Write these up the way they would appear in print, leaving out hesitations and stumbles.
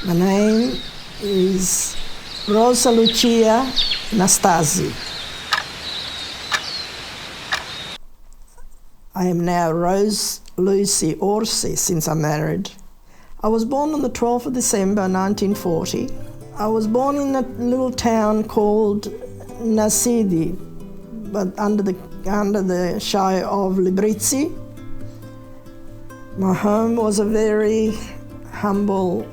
My name is Rose Nastasi. I am now Rose Orsi since I'm married. I was born on the 12th of December 1940. I was born in a little town called Nasidi, but under the Shire of Librizzi. My home was a very humble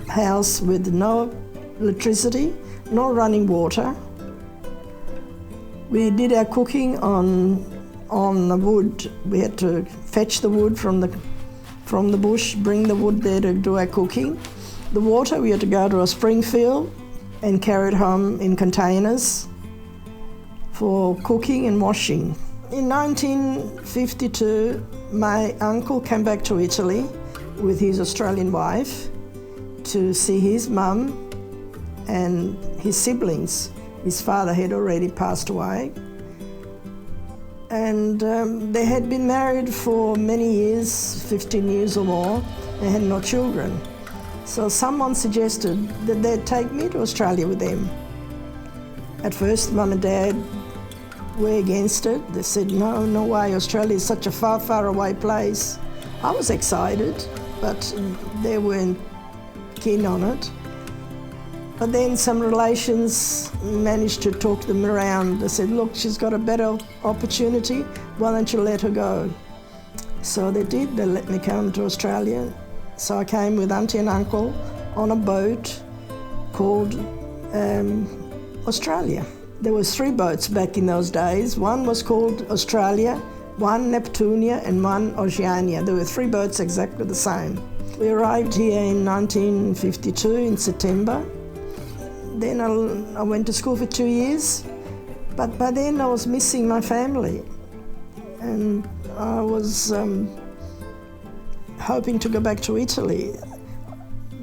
house with no electricity, no running water. We did our cooking on the wood. We had to fetch the wood from the bush, bring the wood there to do our cooking. The water, we had to go to a spring field and carry it home in containers for cooking and washing. In 1952, my uncle came back to Italy with his Australian wife to see his mum and his siblings. His father had already passed away. And they had been married for many years, 15 years or more. They had no children. So someone suggested that they'd take me to Australia with them. At first, Mum and Dad were against it. They said, no way, Australia is such a far, far away place. I was excited, but they weren't keen on it. But then some relations managed to talk them around. They said, look, she's got a better opportunity, why don't you let her go? So they did, they let me come to Australia. So I came with Auntie and Uncle on a boat called Australia. There were 3 boats back in those days. One was called Australia, one Neptunia and one Oceania. There were 3 boats exactly the same. We arrived here in 1952 in September. Then I went to school for 2 years, but by then I was missing my family. And I was hoping to go back to Italy.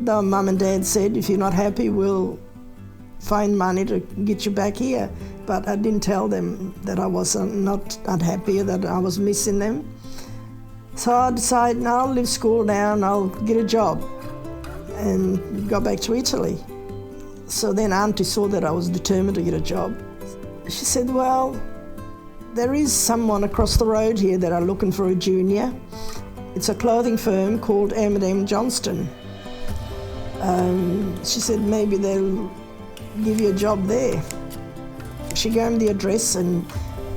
Though Mum and Dad said, if you're not happy, we'll find money to get you back here. But I didn't tell them that I was not unhappy, that I was missing them. So I decided, no, I'll leave school now and I'll get a job and go back to Italy. So then Auntie saw that I was determined to get a job. She said, well, there is someone across the road here that are looking for a junior. It's a clothing firm called M&M Johnston. She said maybe they'll give you a job there. She gave me the address and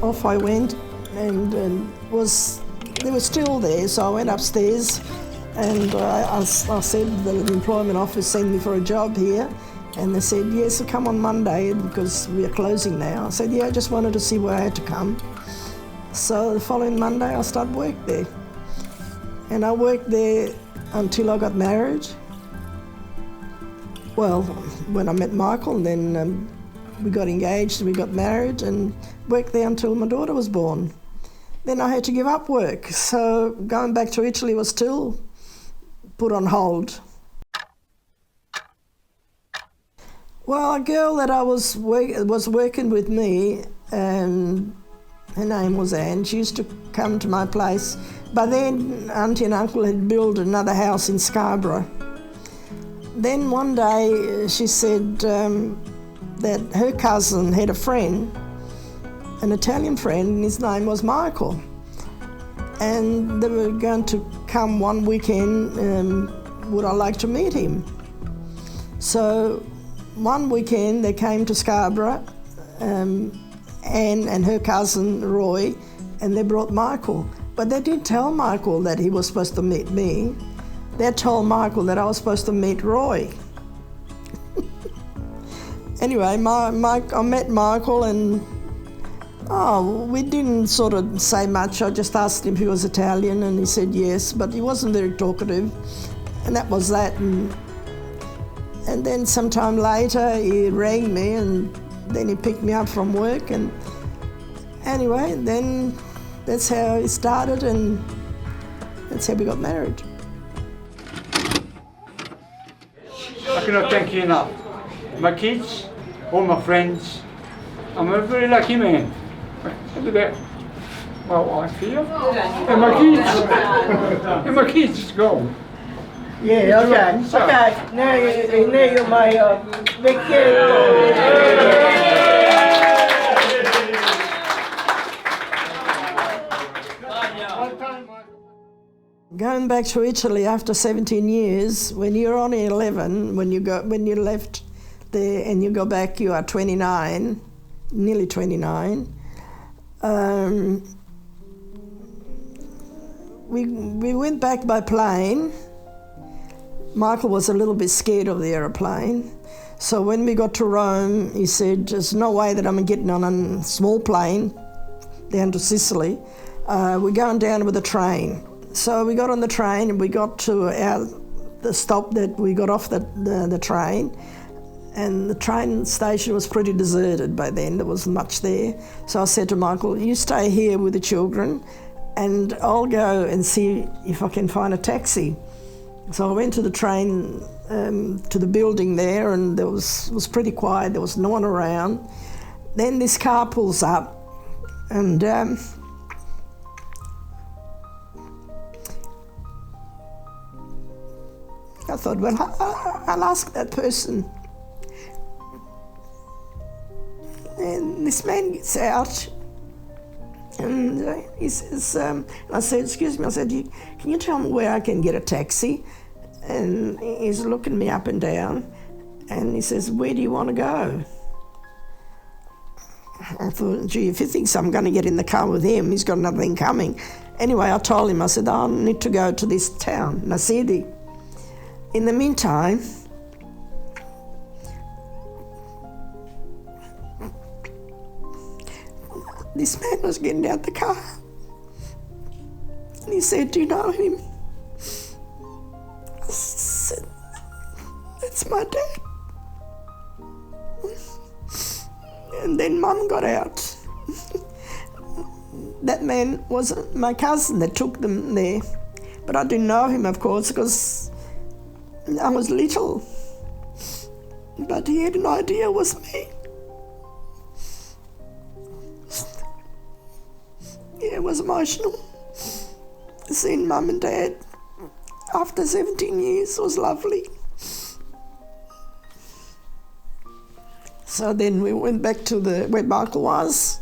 off I went, and they were still there, so I went upstairs and I said the employment office sent me for a job here. And they said, yes, so come on Monday because we are closing now. I said, yeah, I just wanted to see where I had to come. So the following Monday I started work there. And I worked there until I got married. Well, when I met Michael, and then we got engaged and we got married and worked there until my daughter was born. Then I had to give up work. So going back to Italy was still put on hold. Well, a girl that I was working with me, and her name was Anne. She used to come to my place. By then, Auntie and Uncle had built another house in Scarborough. Then one day she said that her cousin had a friend, an Italian friend, and his name was Michael. And they were going to come one weekend, would I like to meet him? So one weekend they came to Scarborough, Anne and her cousin Roy, and they brought Michael. But they didn't tell Michael that he was supposed to meet me. They told Michael that I was supposed to meet Roy. Anyway, I met Michael and we didn't sort of say much. I just asked him if he was Italian and he said yes, but he wasn't very talkative. And that was that. And then sometime later he rang me and then he picked me up from work, and anyway, then that's how it started and that's how we got married. I cannot thank you enough. My kids, all my friends, I'm a very lucky man. Look at that. My wife here, and my kids. And my kids is gone. Yeah, okay. Okay, now you're my big kid. Going back to Italy after 17 years, when you're only 11, when you left there and you go back, you are 29, nearly 29. We went back by plane. Michael was a little bit scared of the aeroplane. So when we got to Rome, he said, there's no way that I'm getting on a small plane down to Sicily. We're going down with a train. So we got on the train and we got to the stop that we got off the train, and the train station was pretty deserted by then. There wasn't much there. So I said to Michael, you stay here with the children and I'll go and see if I can find a taxi. So I went to the train, to the building there, and it was pretty quiet. There was no one around. Then this car pulls up and I thought, well, I'll ask that person. And this man gets out and he says, I said, excuse me, I said, can you tell me where I can get a taxi? And he's looking me up and down and he says, where do you want to go? I thought, gee, if he thinks I'm going to get in the car with him, he's got nothing coming. Anyway, I told him, I said, I need to go to this town, Nasidi. In the meantime, this man was getting out the car and he said, do you know him? I said, that's my dad. And then Mum got out. That man was my cousin that took them there, but I didn't know him, of course, because I was little, but he had an idea it was me. Yeah, it was emotional. Seeing Mum and Dad after 17 years was lovely. So then we went back to where Michael was,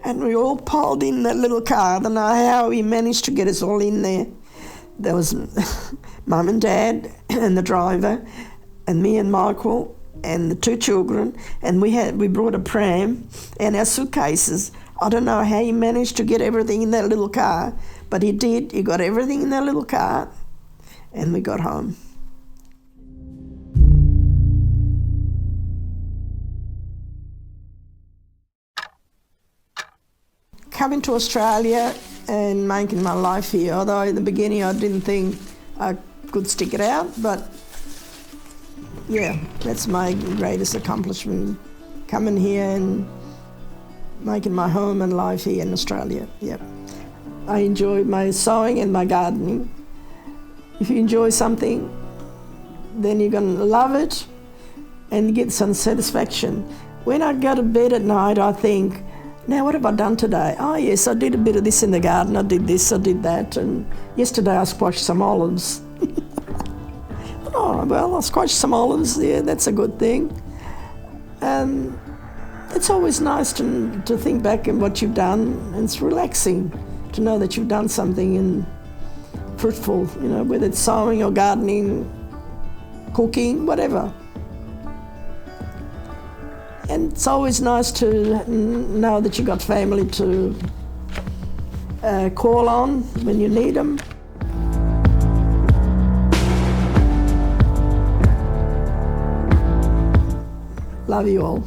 and we all piled in that little car. I don't know how he managed to get us all in there. There was Mum and Dad and the driver and me and Michael and the two children, and we brought a pram and our suitcases. I don't know how he managed to get everything in that little car, but he did. He got everything in that little car and we got home. Coming to Australia and making my life here, although in the beginning I didn't think I could stick it out, but yeah, that's my greatest accomplishment, coming here and making my home and life here in Australia. Yep. I enjoy my sewing and my gardening. If you enjoy something, then you're going to love it and get some satisfaction. When I go to bed at night, I think, now what have I done today? Oh yes, I did a bit of this in the garden, I did this, I did that, and yesterday I squashed some olives. Oh, well, I squashed some olives, yeah, that's a good thing. It's always nice to think back on what you've done, and it's relaxing to know that you've done something and fruitful, you know, whether it's sewing or gardening, cooking, whatever. And it's always nice to know that you've got family to call on when you need them. Love you all.